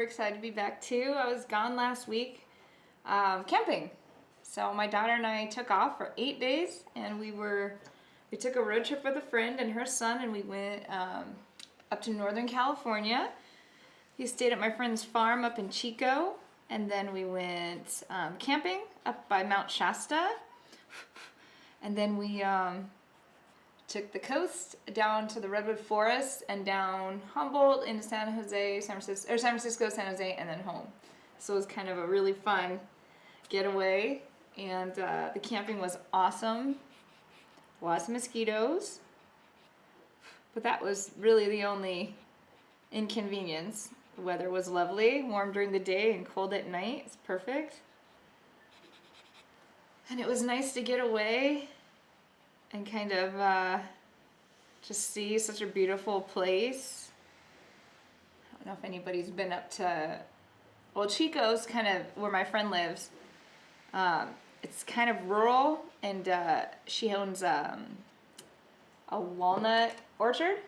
Excited to be back too. I was gone last week camping. So my daughter and I took off for 8 days, and we took a road trip with a friend and her son, and we went up to Northern California. We stayed at my friend's farm up in Chico, and then we went camping up by Mount Shasta, and then we took the coast down to the Redwood Forest and down Humboldt into San Francisco, San Jose, and then home. So it was kind of a really fun getaway, and the camping was awesome. Lots of mosquitoes, but that was really the only inconvenience. The weather was lovely, warm during the day and cold at night. It's perfect. And it was nice to get away and kind of just see such a beautiful place. I don't know if anybody's been up to, well, Chico's kind of where my friend lives. It's kind of rural, and she owns a walnut orchard.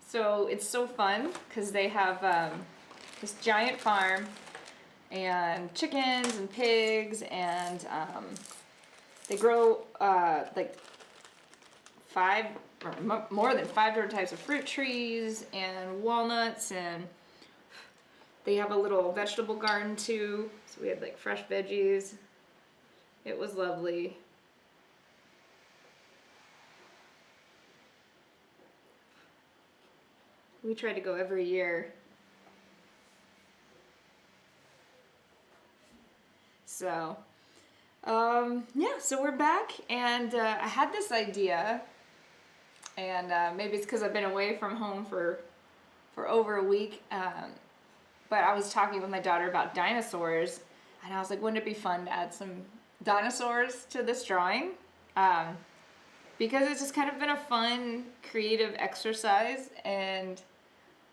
So it's so fun because they have this giant farm and chickens and pigs, and they grow like more than 5 different types of fruit trees and walnuts, and they have a little vegetable garden too. So we had like fresh veggies. It was lovely. We try to go every year. So, yeah, so we're back, and I had this idea, and maybe it's because I've been away from home for over a week, but I was talking with my daughter about dinosaurs, and I was like, wouldn't it be fun to add some dinosaurs to this drawing? Because it's just kind of been a fun, creative exercise, and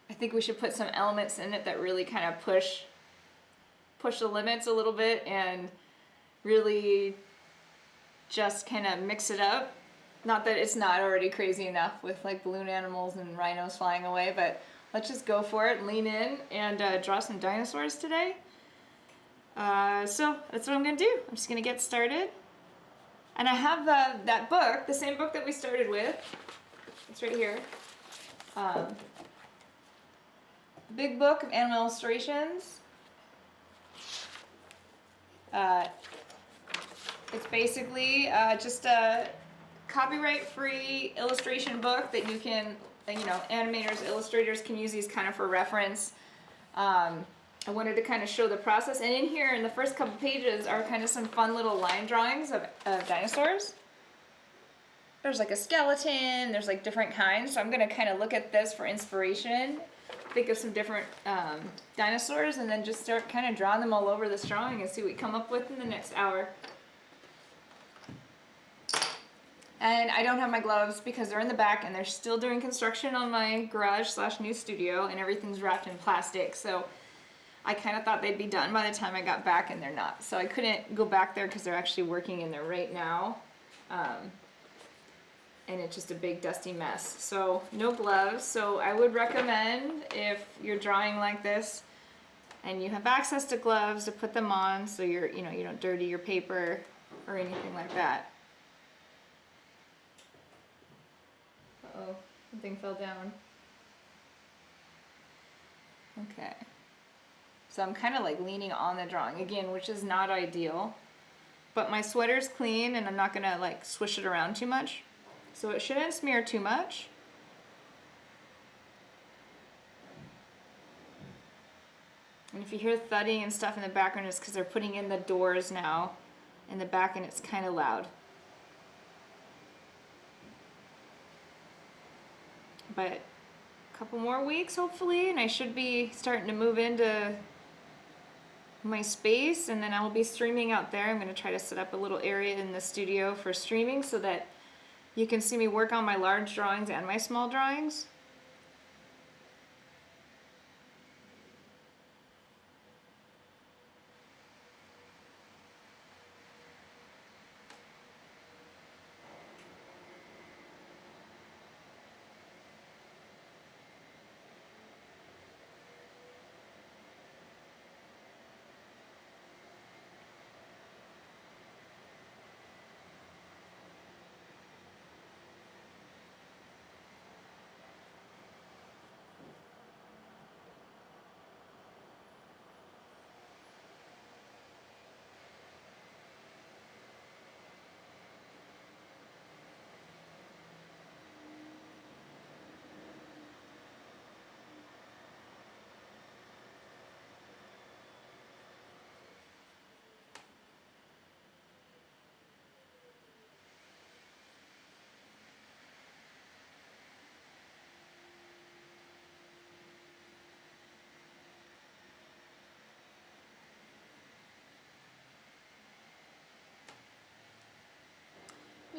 I think we should put some elements in it that really kind of push the limits a little bit, and really just kind of mix it up. Not that it's not already crazy enough with like balloon animals and rhinos flying away, but let's just go for it, lean in, and draw some dinosaurs today. So that's what I'm gonna do. I'm just gonna get started. And I have that book, the same book that we started with. It's right here. Big Book of Animal Illustrations. It's basically just a copyright-free illustration book that you can, animators, illustrators can use these kind of for reference. I wanted to kind of show the process, and in here, in the first couple pages, are kind of some fun little line drawings of dinosaurs. There's like a skeleton, there's like different kinds, so I'm going to kind of look at this for inspiration, think of some different dinosaurs, and then just start kind of drawing them all over this drawing and see what we come up with in the next hour. And I don't have my gloves because they're in the back, and they're still doing construction on my garage/new studio, and everything's wrapped in plastic, so I kind of thought they'd be done by the time I got back, and they're not. So I couldn't go back there because they're actually working in there right now. And it's just a big dusty mess. So no gloves. So I would recommend, if you're drawing like this and you have access to gloves, to put them on so you don't dirty your paper or anything like that. Uh-oh, something fell down. Okay. So I'm kind of like leaning on the drawing again, which is not ideal. But my sweater's clean, and I'm not gonna like swish it around too much. So it shouldn't smear too much. And if you hear thudding and stuff in the background, it's because they're putting in the doors now in the back, and it's kind of loud. But a couple more weeks hopefully, and I should be starting to move into my space, and then I'll be streaming out there. I'm going to try to set up a little area in the studio for streaming so that you can see me work on my large drawings and my small drawings.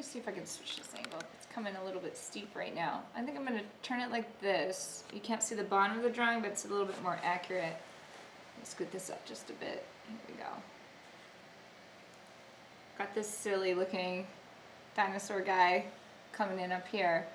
me see if I can switch this angle. It's coming a little bit steep right now. I think I'm going to turn it like this. You can't see the bottom of the drawing, but it's a little bit more accurate. Let's scoot this up just a bit. Here we go. Got this silly looking dinosaur guy coming in up here.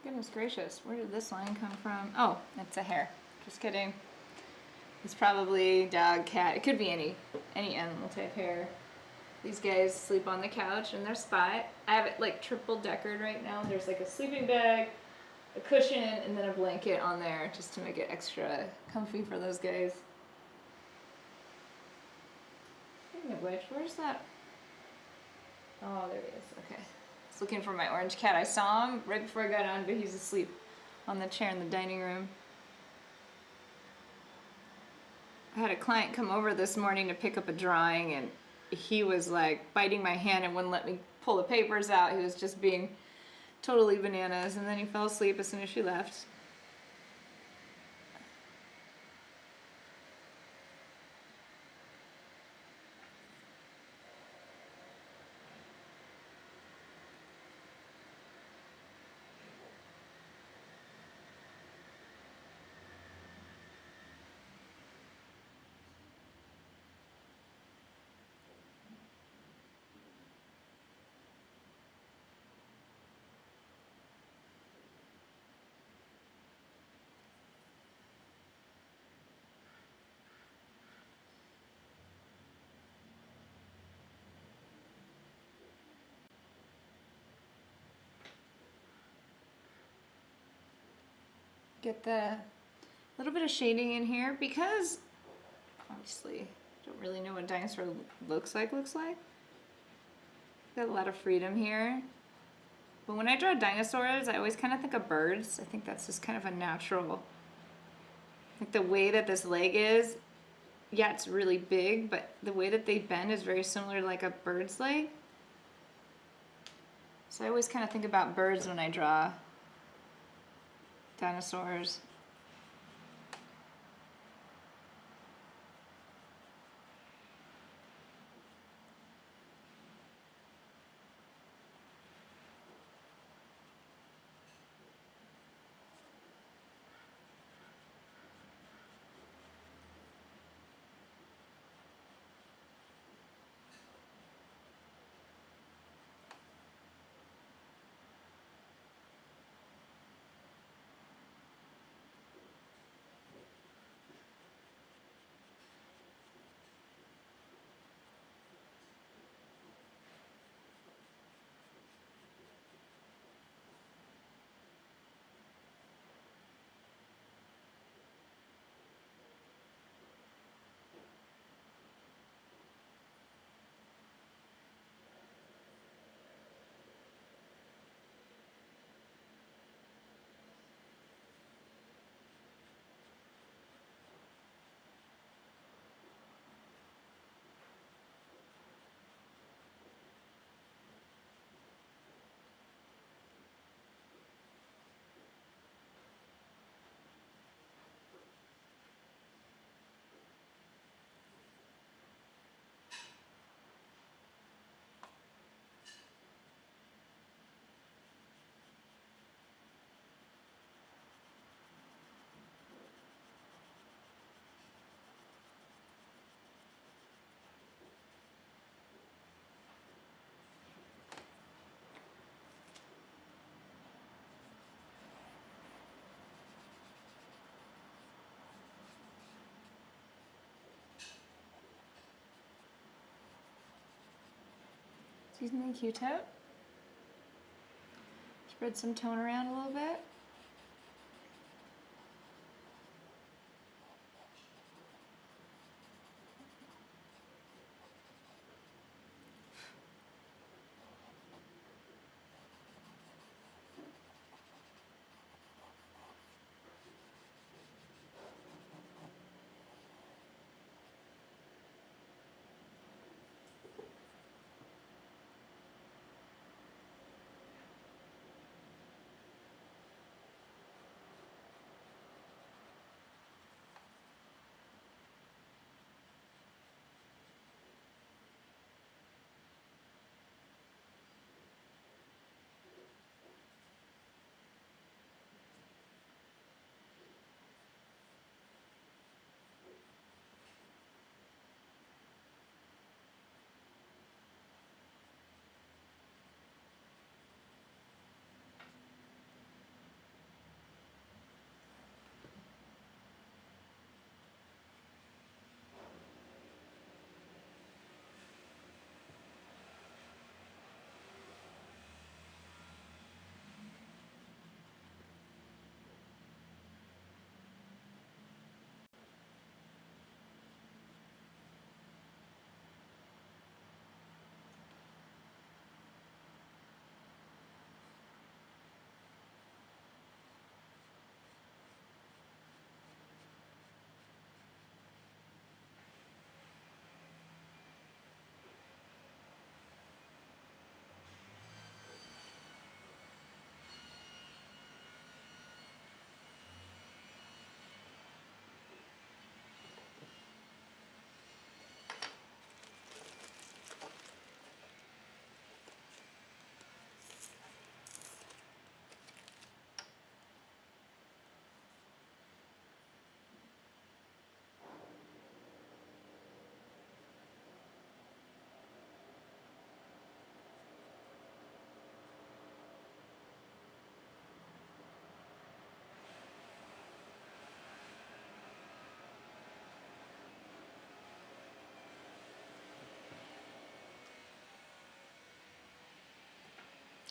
Goodness gracious, where did this line come from? Oh, it's a hair. Just kidding. It's probably dog, cat. It could be any animal type hair. These guys sleep on the couch in their spot. I have it like triple deckered right now. There's like a sleeping bag, a cushion, and then a blanket on there just to make it extra comfy for those guys. Speaking of which, where's that? Oh, there he is. Okay. I was looking for my orange cat. I saw him right before I got on, but he's asleep on the chair in the dining room. I had a client come over this morning to pick up a drawing, and he was like biting my hand and wouldn't let me pull the papers out. He was just being totally bananas, and then he fell asleep as soon as she left. Get the little bit of shading in here because obviously I don't really know what a dinosaur looks like. Got a lot of freedom here. But when I draw dinosaurs, I always kind of think of birds. I think that's just kind of a natural, like the way that this leg is, yeah, it's really big, but the way that they bend is very similar to like a bird's leg. So I always kind of think about birds when I draw dinosaurs. Seasoning Q-tip. Spread some tone around a little bit.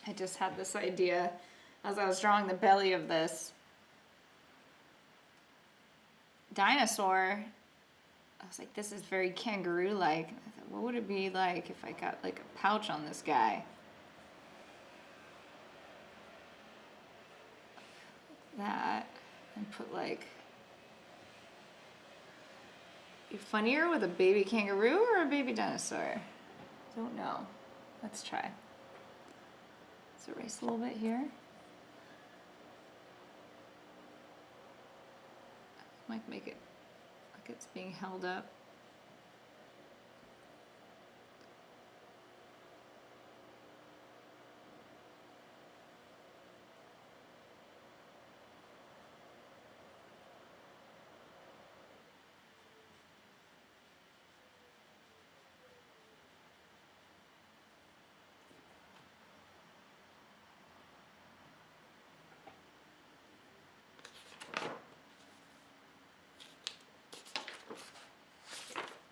I just had this idea as I was drawing the belly of this dinosaur. I was like, this is very kangaroo-like. I thought, what would it be like if I got like a pouch on this guy? Like that, and put like, be funnier with a baby kangaroo or a baby dinosaur? Don't know. Let's try. Let's erase a little bit here. Might make it like it's being held up.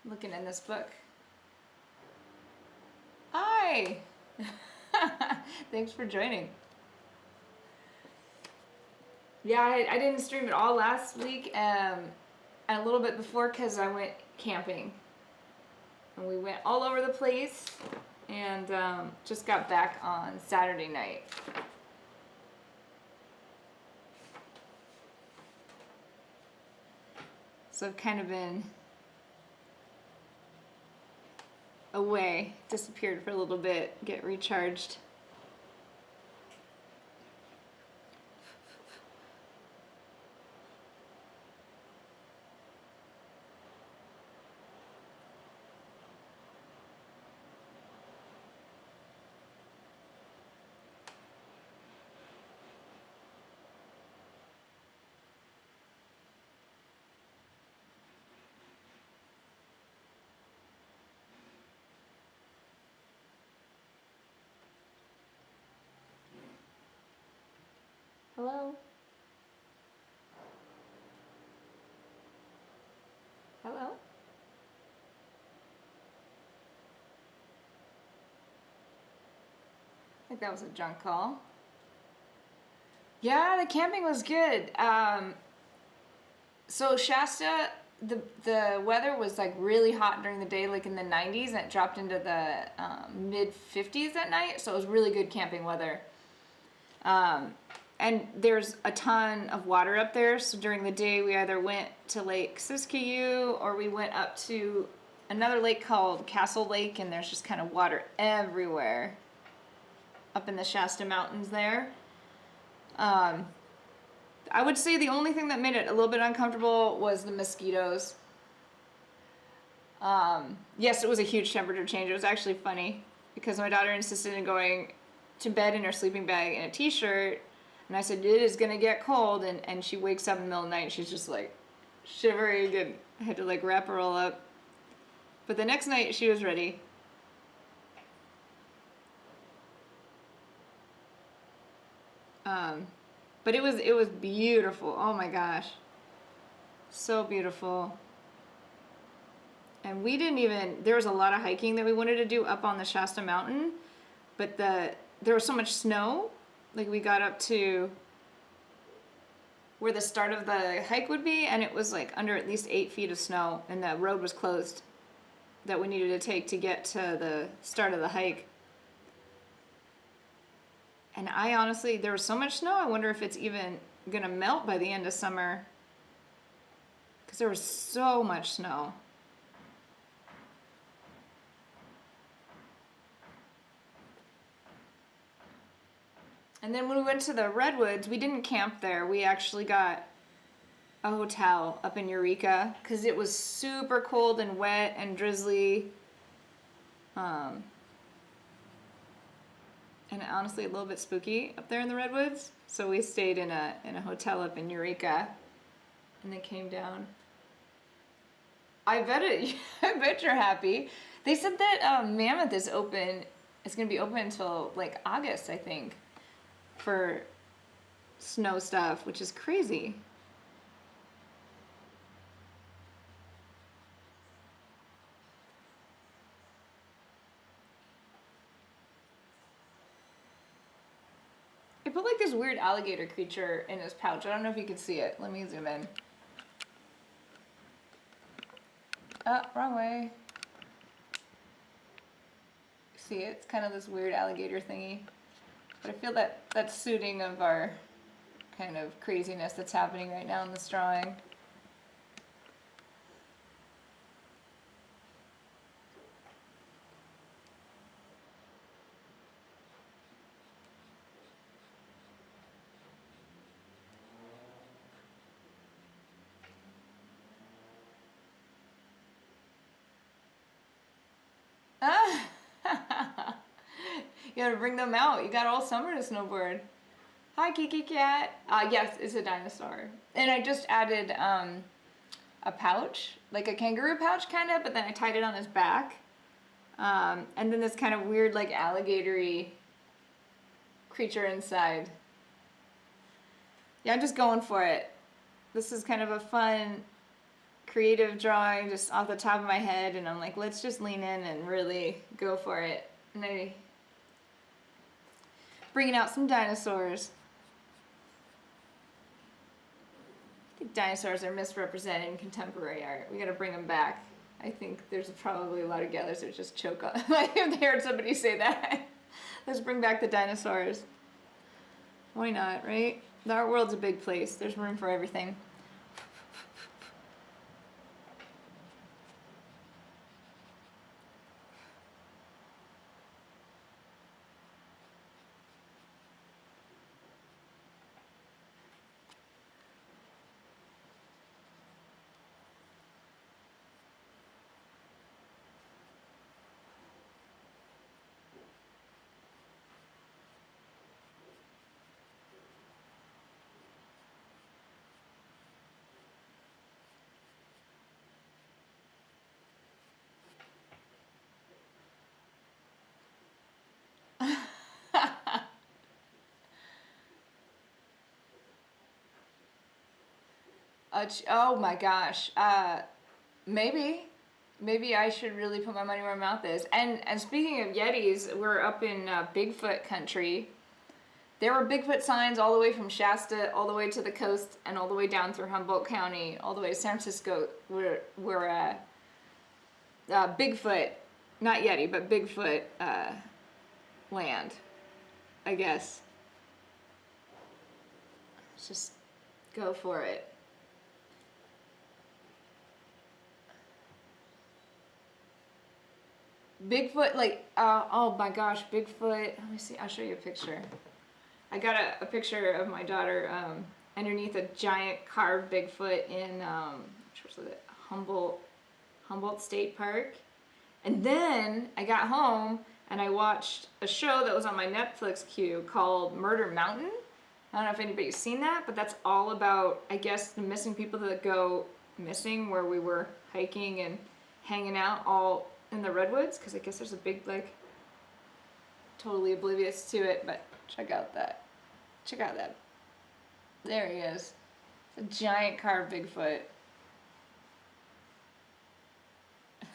Looking in this book. Hi! Thanks for joining. Yeah, I didn't stream it all last week and a little bit before because I went camping. And we went all over the place and just got back on Saturday night. So I've kind of been away, disappeared for a little bit, get recharged. Hello? Hello? think that was a junk call. Yeah, the camping was good. So Shasta, the weather was like really hot during the day, like in the 90s, and it dropped into the mid 50s at night. So it was really good camping weather. Um, and there's a ton of water up there. So during the day, we either went to Lake Siskiyou or we went up to another lake called Castle Lake, and there's just kind of water everywhere up in the Shasta Mountains there. Um, I would say the only thing that made it a little bit uncomfortable was the mosquitoes. Yes, it was a huge temperature change. It was actually funny because my daughter insisted in going to bed in her sleeping bag in a t-shirt, and I said, it is going to get cold, and she wakes up in the middle of the night and she's just like shivering, and I had to like wrap her all up. But the next night she was ready. But it was beautiful. Oh my gosh. So beautiful. And we didn't even, there was a lot of hiking that we wanted to do up on the Shasta Mountain, but there was so much snow. Like we got up to where the start of the hike would be, and it was like under at least 8 feet of snow, and the road was closed that we needed to take to get to the start of the hike. And I honestly, there was so much snow, I wonder if it's even gonna melt by the end of summer, because there was so much snow. And then when we went to the Redwoods, we didn't camp there. We actually got a hotel up in Eureka because it was super cold and wet and drizzly. Um, and honestly a little bit spooky up there in the Redwoods. So we stayed in a hotel up in Eureka and then came down. I bet it. I bet you're happy. They said that Mammoth is open. It's gonna be open until like August, I think, for snow stuff, which is crazy. He put like this weird alligator creature in his pouch. I don't know if you can see it. Let me zoom in. Wrong way. See it? It's kind of this weird alligator thingy. But I feel that that's suiting of our kind of craziness that's happening right now in this drawing. Ah! You gotta bring them out. You got all summer to snowboard. Hi, Kiki Cat. Yes, it's a dinosaur. And I just added a pouch, like a kangaroo pouch kind of, but then I tied it on his back. And then this kind of weird, like alligatory creature inside. Yeah, I'm just going for it. This is kind of a fun, creative drawing just off the top of my head, and I'm like, let's just lean in and really go for it. And I bringing out some dinosaurs. I think dinosaurs are misrepresented in contemporary art. We gotta bring them back. I think there's probably a lot of galleries that just choke on. Like if they heard somebody say that. Let's bring back the dinosaurs. Why not, right? The art world's a big place. There's room for everything. Oh my gosh. Maybe. maybe I should really put my money where my mouth is. And speaking of Yetis, we're up in Bigfoot country. There were Bigfoot signs all the way from Shasta, all the way to the coast, and all the way down through Humboldt County, all the way to San Francisco, where Bigfoot, not Yeti, but Bigfoot land, I guess. Let's just go for it. Bigfoot, like, oh my gosh, Bigfoot. Let me see, I'll show you a picture. I got a picture of my daughter underneath a giant carved Bigfoot in, which was it, Humboldt State Park. And then I got home and I watched a show that was on my Netflix queue called Murder Mountain. I don't know if anybody's seen that, but that's all about, I guess, the missing people that go missing, where we were hiking and hanging out all in the redwoods, because I guess there's a big, like, totally oblivious to it, but check out that. There he is. It's a giant carved Bigfoot.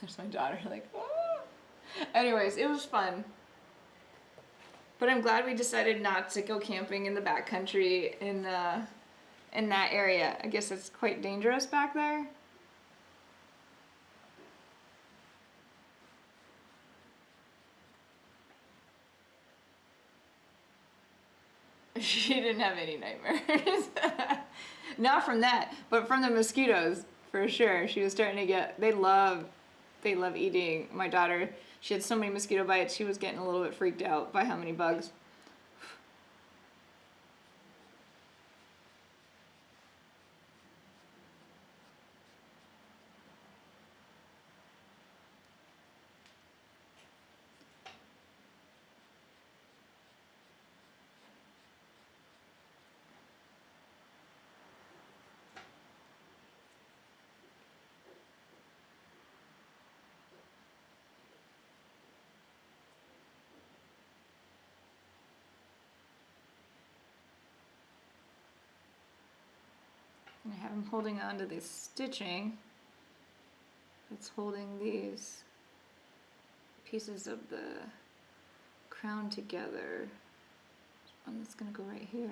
There's my daughter, like, oh. Anyways, it was fun. But I'm glad we decided not to go camping in the backcountry in that area. I guess it's quite dangerous back there. She didn't have any nightmares. Not from that, but from the mosquitoes, for sure. She was starting to get, they love eating. My daughter, she had so many mosquito bites, she was getting a little bit freaked out by how many bugs. And I have him holding on to this stitching. It's holding these pieces of the crown together. One that's gonna go right here.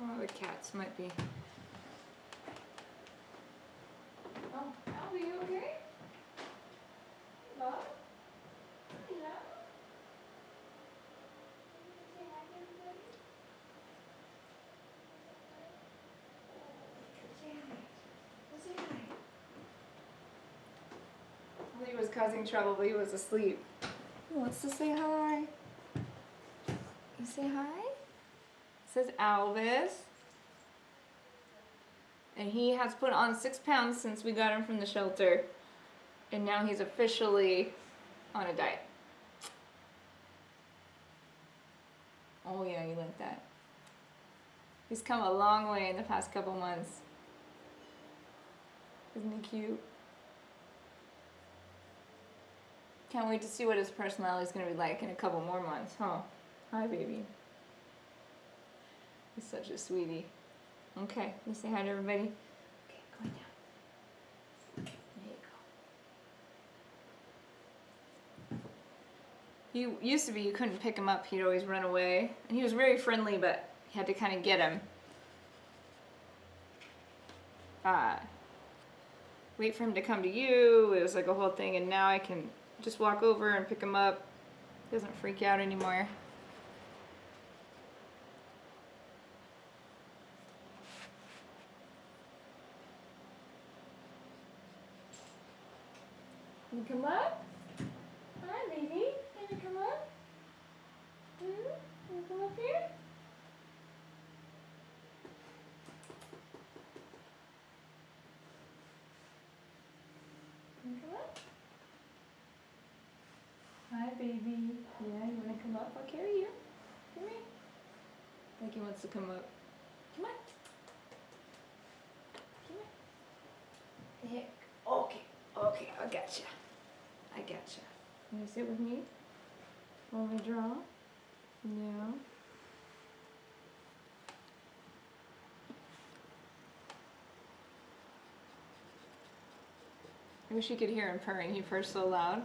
Oh, the cats might be. Oh, Albie, you okay? Hello? Hello? Say hi to everybody. Say hi. Well, say hi. He was causing trouble, but he was asleep. He wants to say hi. You say hi? It says Alvis. And he has put on 6 pounds since we got him from the shelter. And now he's officially on a diet. Oh yeah, you like that. He's come a long way in the past couple months. Isn't he cute? Can't wait to see what his personality is going to be like in a couple more months, huh? Hi, baby. He's such a sweetie. Okay, you say hi to everybody. Okay, going down. There you go. You used to be, you couldn't pick him up. He'd always run away. And he was very friendly, but you had to kind of get him. Wait for him to come to you. It was like a whole thing, and now I can just walk over and pick him up. He doesn't freak out anymore. Can you come up? Hi, baby. Can you come up? Can you come up here? Can you come up? Hi, baby. Yeah, you want to come up? I'll carry you. Come here. I think he wants to come up. Come on. Come here. Here. Okay. Okay, I gotcha. I gotcha. You want to sit with me? Want me to draw? No. I wish you could hear him purring. He purrs so loud.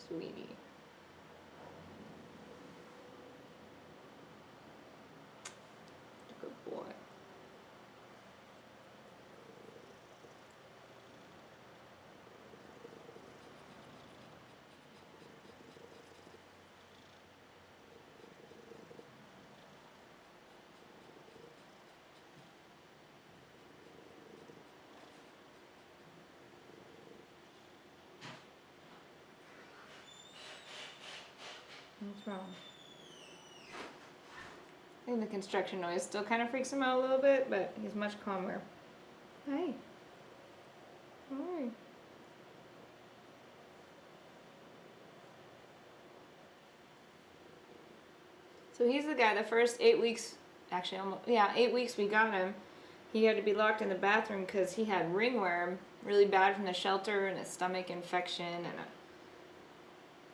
Sweetie. Good boy. What's wrong? I think the construction noise still kind of freaks him out a little bit, but he's much calmer. Hi. Hi. So he's the guy, the first 8 weeks, actually almost, yeah, 8 weeks we got him. He had to be locked in the bathroom because he had ringworm really bad from the shelter and a stomach infection and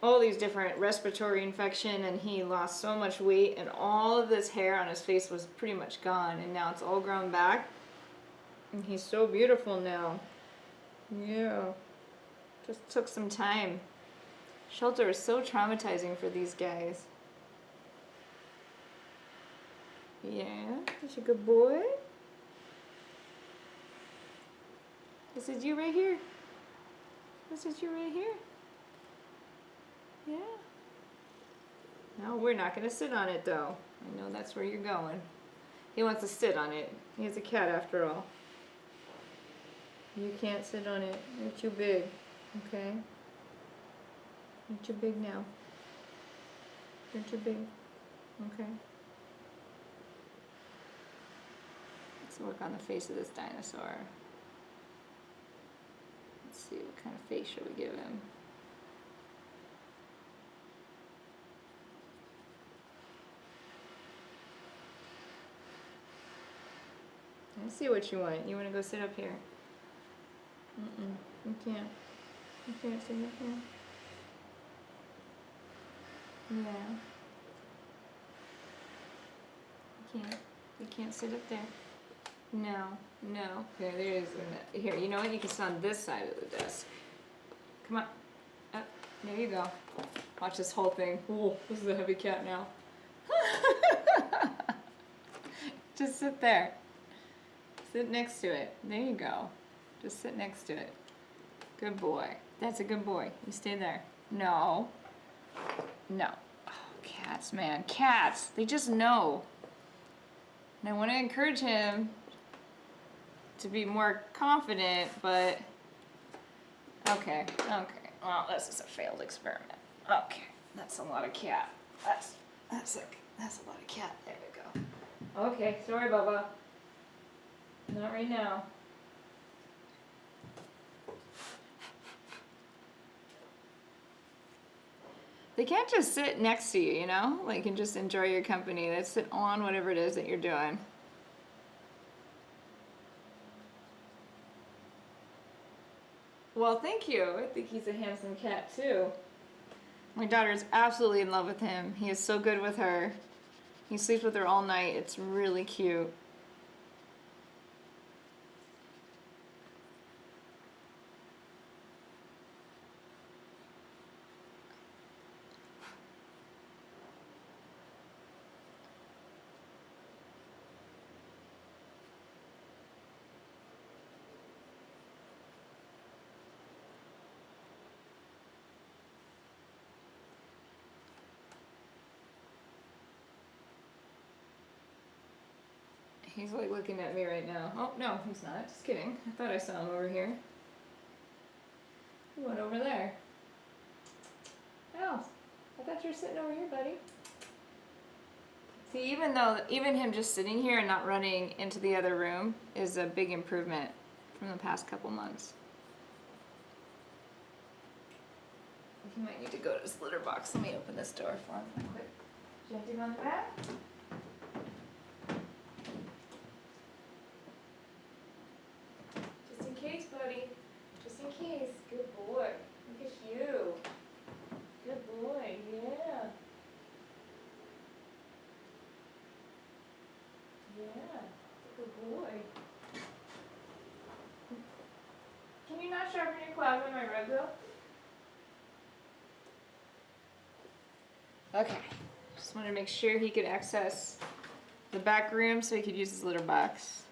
all these different respiratory infection, and he lost so much weight and all of this hair on his face was pretty much gone, and now it's all grown back and he's so beautiful now. Yeah, just took some time. Shelter is so traumatizing for these guys. Yeah, that's a good boy. This is you right here. This is you right here. Yeah. No, we're not going to sit on it though. I know that's where you're going. He wants to sit on it. He's a cat after all. You can't sit on it. You're too big. Okay? You're too big now. You're too big. Okay. Let's work on the face of this dinosaur. Let's see, what kind of face should we give him? I see what you want. You want to go sit up here? You can't. You can't sit up here. Yeah. You can't. You can't sit up there. No. No. Okay, there is. Here, you know what? You can sit on this side of the desk. Come on. Up. There you go. Watch this whole thing. Ooh, this is a heavy cat now. Just sit there. Sit next to it. There you go. Just sit next to it. Good boy. That's a good boy. You stay there. No. No. Oh, cats, man. Cats. They just know. And I want to encourage him to be more confident, but... Okay. Well, this is a failed experiment. Okay. That's a lot of cat. That's a lot of cat. There you go. Okay. Sorry, Bubba. Not right now. They can't just sit next to you, you know? Like, and just enjoy your company. They sit on whatever it is that you're doing. Well, thank you. I think he's a handsome cat, too. My daughter's absolutely in love with him. He is so good with her. He sleeps with her all night. It's really cute. He's like looking at me right now. Oh, no, he's not. Just kidding. I thought I saw him over here. He went over there. Oh, I thought you were sitting over here, buddy. See, even him just sitting here and not running into the other room is a big improvement from the past couple months. He might need to go to his litter box. Let me open this door for him quick. Do you have to go in the back? Just in case, buddy. Just in case. Good boy. Look at you. Good boy. Yeah. Yeah. Good boy. Can you not sharpen your claws on my rug, though? Okay. Just wanted to make sure he could access the back room so he could use his litter box.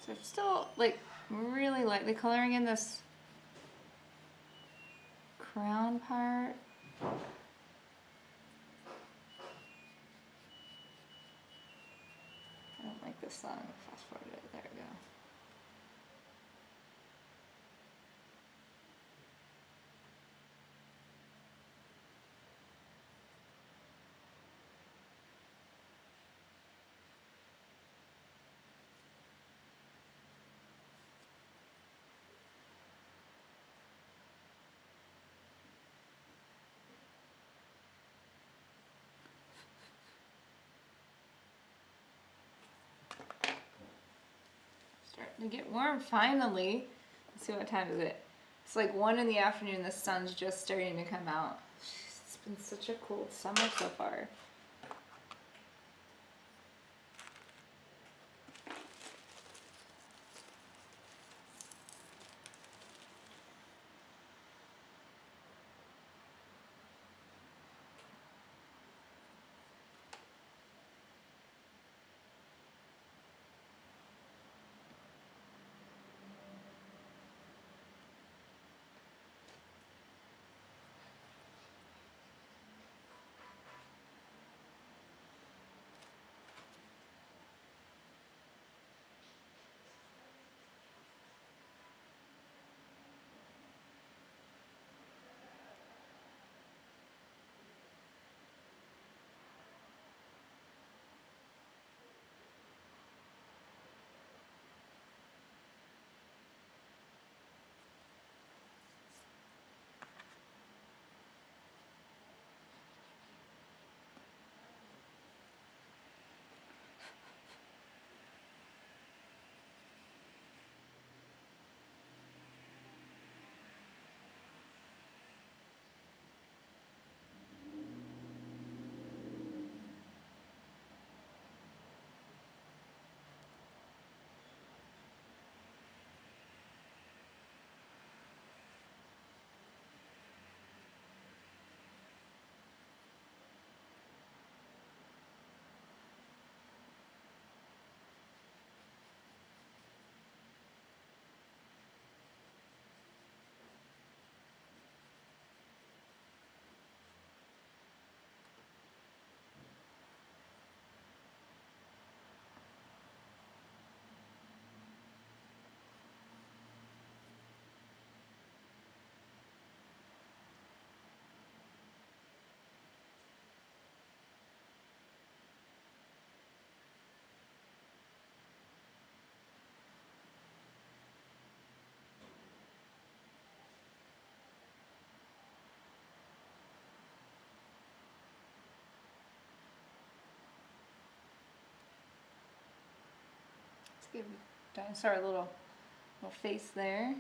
So I'm still like really like the coloring in this crown part. I don't like this song. Fast forward it. There we go. Starting to get warm finally. Let's see, what time is it? It's like 1 in the afternoon. The sun's just starting to come out. It's been such a cold summer so far. Give dinosaur a little face there.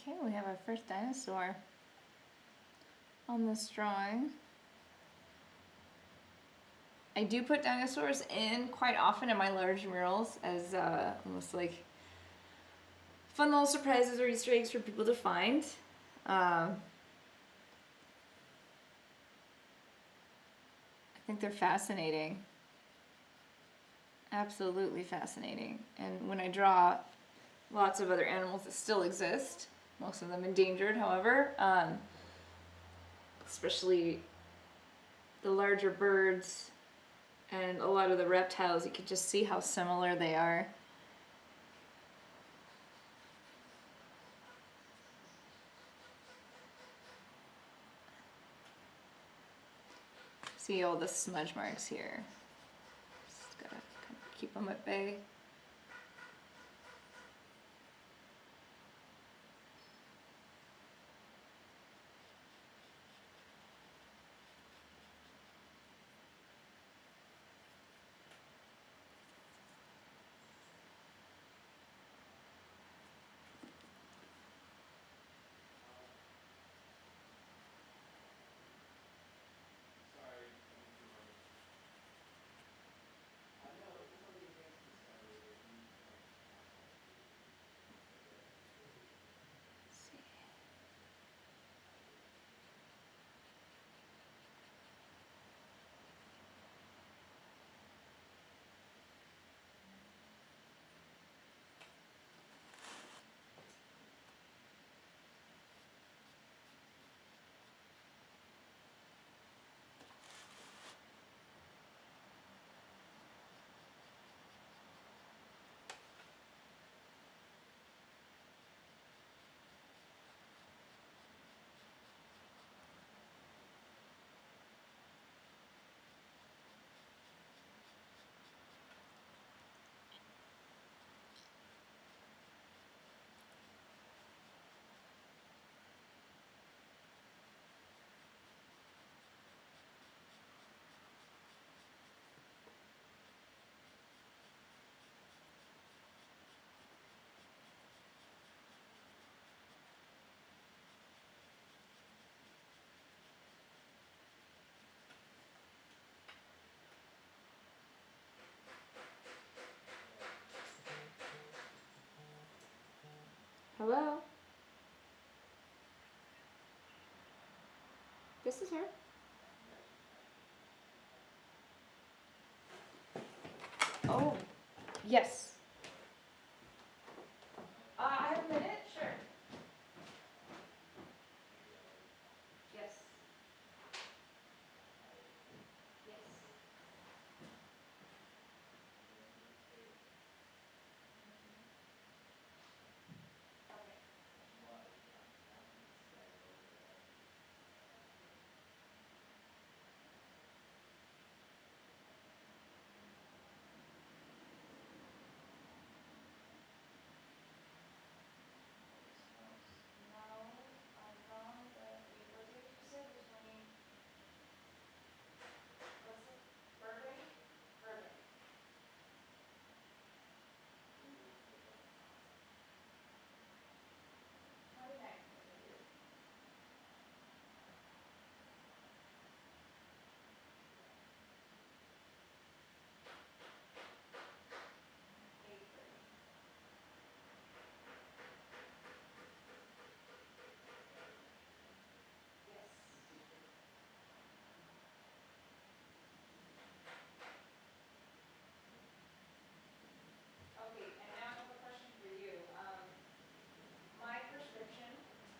Okay, we have our first dinosaur on this drawing. I do put dinosaurs in quite often in my large murals as almost like fun little surprises or Easter eggs for people to find. I think they're fascinating. Absolutely fascinating. And when I draw lots of other animals that still exist, most of them endangered, however, especially the larger birds and a lot of the reptiles, you can just see how similar they are. See all the smudge marks here. Just gotta kind of keep them at bay. Hello? This is her. Oh, yes. I have a minute? Sure. Yes. Yes. No, I found that, wait, what date you said? The 20, what's it? Burbank? Burbank. 29th, I think it is. Yes. Okay, and now I have a question for you. My prescription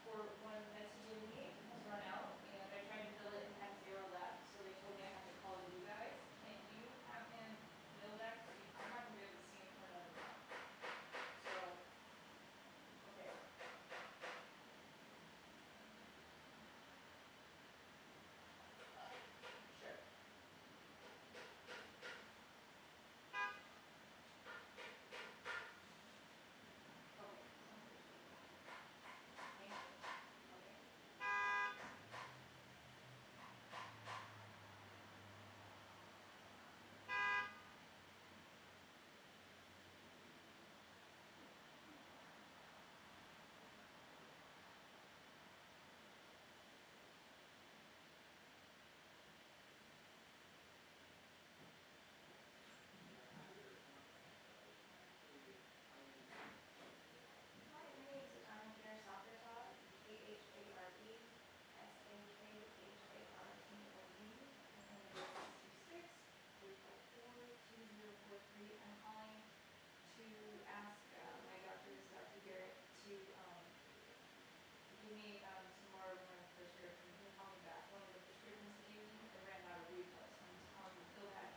for one of the meds to give me has run out, and I tried to fill it and had 0 left, so they told me I have to call you guys. Can you have him fill that? 'Cause I'm not gonna be able to see him for another month. So, okay. Sure. Okay. Thank you. Okay. Hi, my name is Here Sakrata, Khare Shahratov. My phone number is 626-354-2043. I'm calling to ask my doctor, this is Dr. Garrett, to give me some more of my prescription. He can call me back. One of the prescriptions he gave me, I ran out of refill, so I'm just calling to fill that.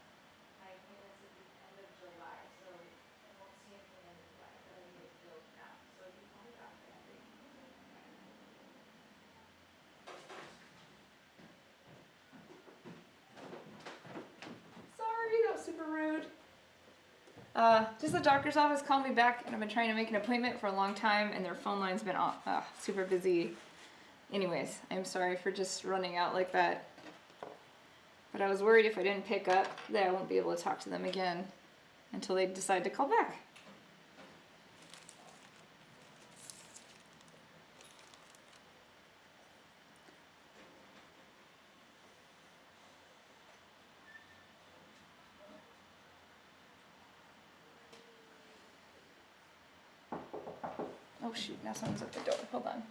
My appointment's at the end of July, so I won't see him till the end of July, but I need it filled now. So if you call me back, that'd be great. Sorry, that was super rude. Just the doctor's office called me back, and I've been trying to make an appointment for a long time, and their phone line's been off, super busy. Anyways, I'm sorry for just running out like that. But I was worried if I didn't pick up that I won't be able to talk to them again until they decide to call back. Oh shoot, now someone's at the door. Hold on.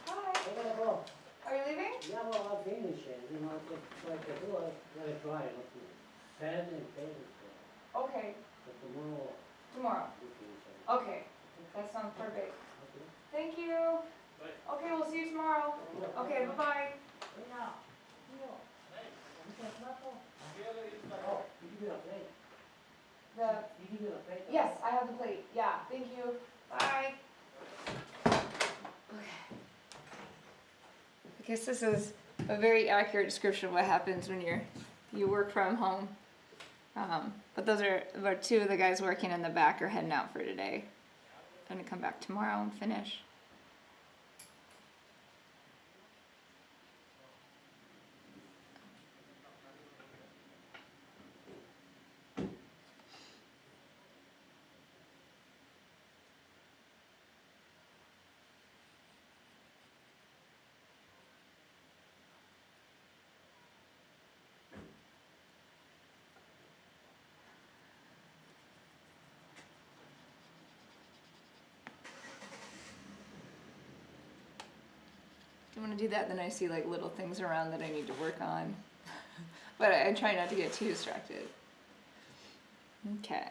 Hi. Are you leaving? Yeah, well, I'll finish it, you know, so I can do it, let it dry, not to sand and paint it. Okay, So tomorrow, tomorrow. we finish it. Okay, that sounds perfect. Okay? Thank you. Bye. Okay, we'll see you tomorrow. Okay, bye-bye. Oh, you give me a plate. The, You give me a plate. yes, I have the plate. Yeah, thank you. Bye. Okay. I guess this is a very accurate description of what happens when you work from home. But those are about 2 of the guys working in the back are heading out for today. Gonna come back tomorrow and finish. want to do that, then I see like little things around that I need to work on. But I try not to get too distracted. Okay.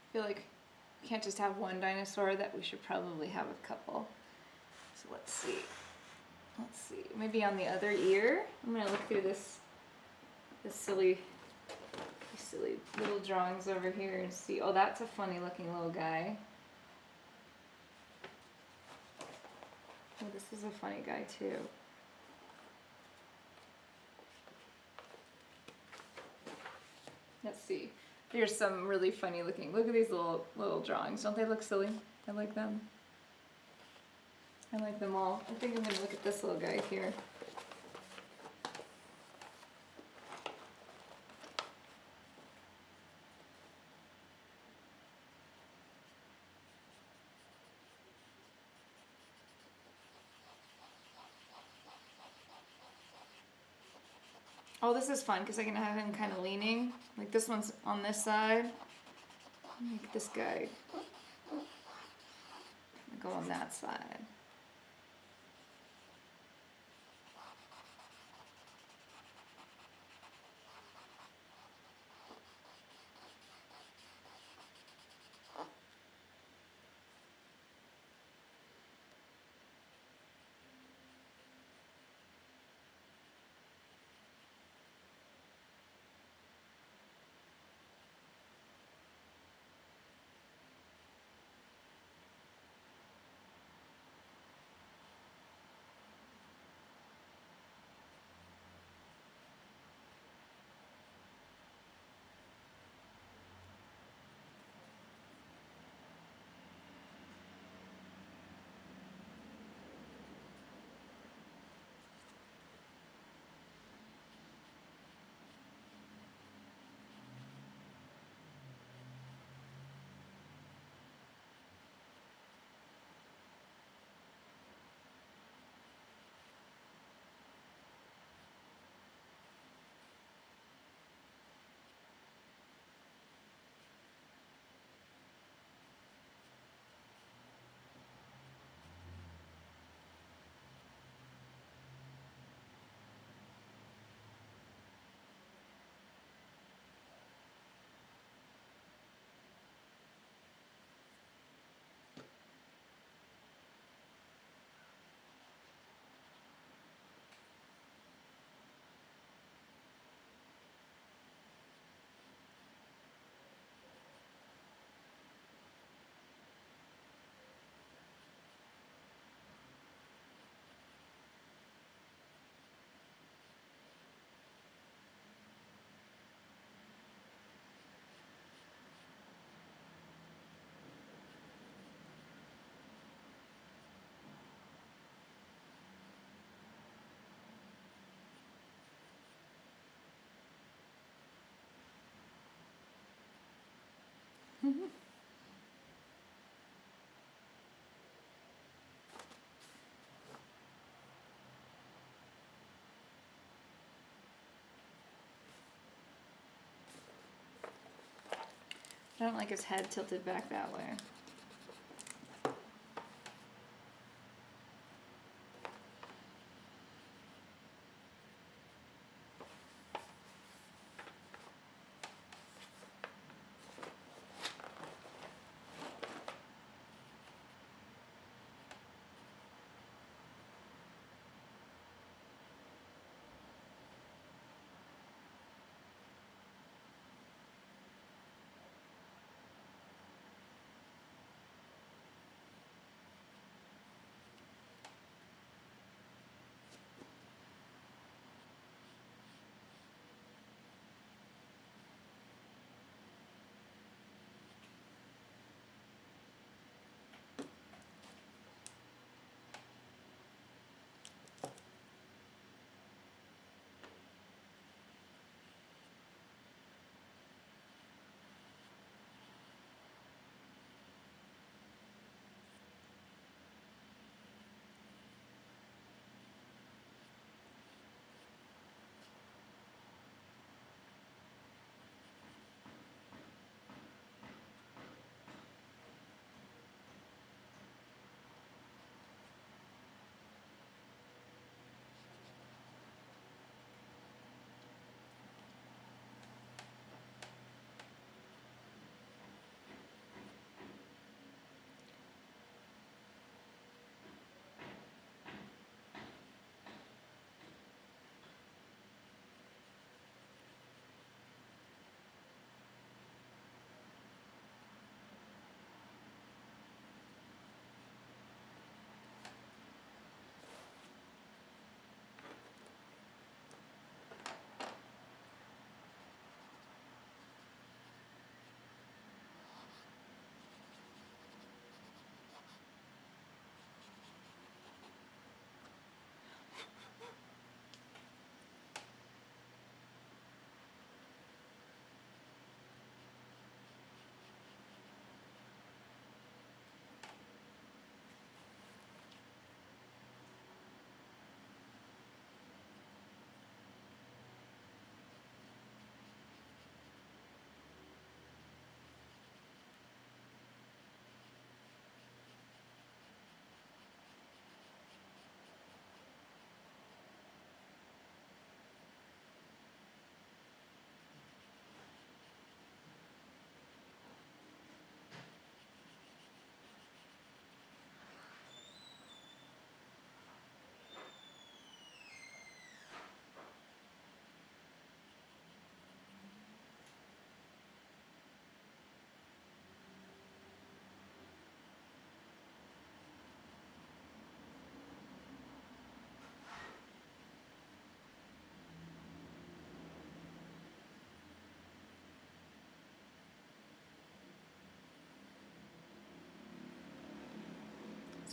I feel like we can't just have one dinosaur, that we should probably have a couple. So let's see. Let's see. Maybe on the other ear. I'm gonna look through this silly little drawings over here and see. Oh, that's a funny looking little guy. Oh, this is a funny guy too. Let's see. There's some really funny looking. Look at these little drawings. Don't they look silly? I like them. I like them all. I think I'm gonna look at this little guy here. Oh, this is fun because I can have him kind of leaning. Like this one's on this side. Make this guy go on that side. I don't like his head tilted back that way.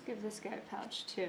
give this guy a pouch too.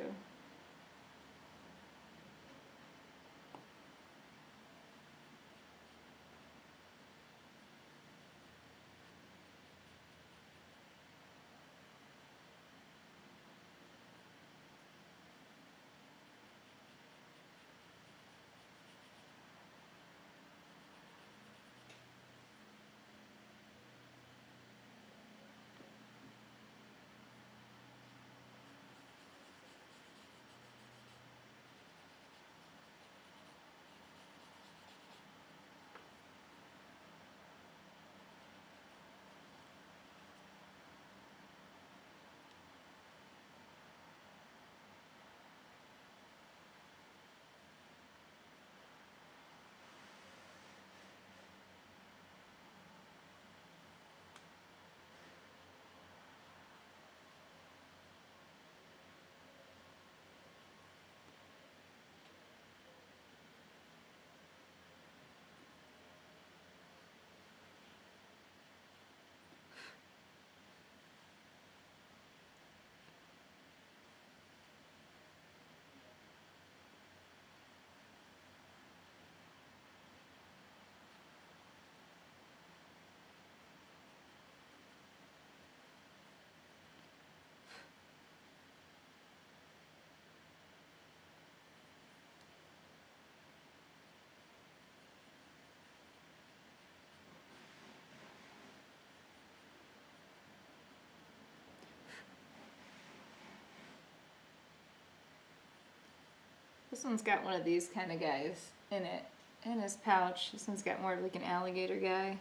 This one's got one of these kind of guys in it, in his pouch. This one's got more of like an alligator guy.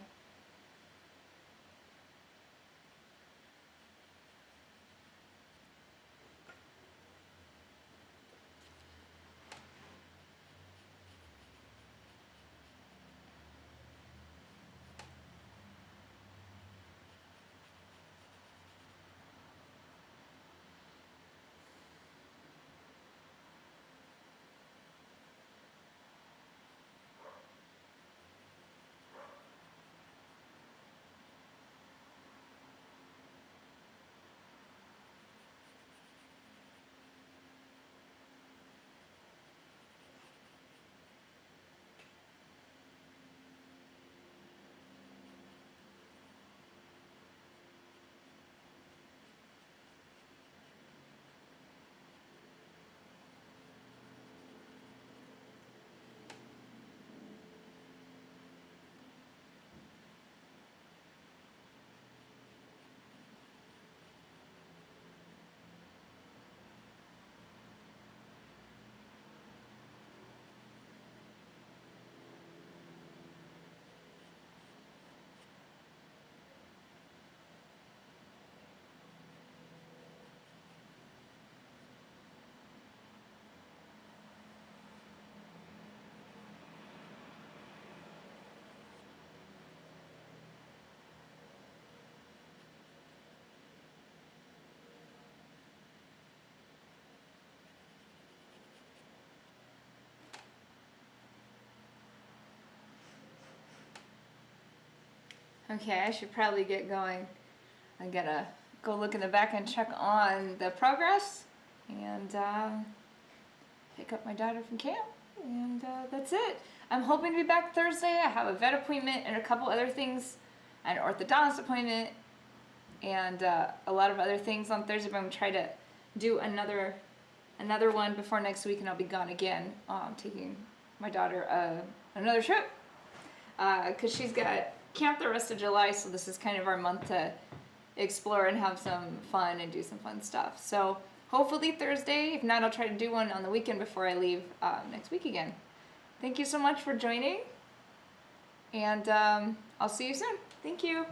Okay, I should probably get going. I gotta go look in the back and check on the progress and pick up my daughter from camp. And that's it. I'm hoping to be back Thursday. I have a vet appointment and a couple other things, an orthodontist appointment, and a lot of other things on Thursday. But I'm gonna try to do another one before next week, and I'll be gone again, taking my daughter another trip because she's got camp the rest of July. So this is kind of our month to explore and have some fun and do some fun stuff. So hopefully Thursday. If not, I'll try to do one on the weekend before I leave next week again. Thank you so much for joining, and I'll see you soon. Thank you.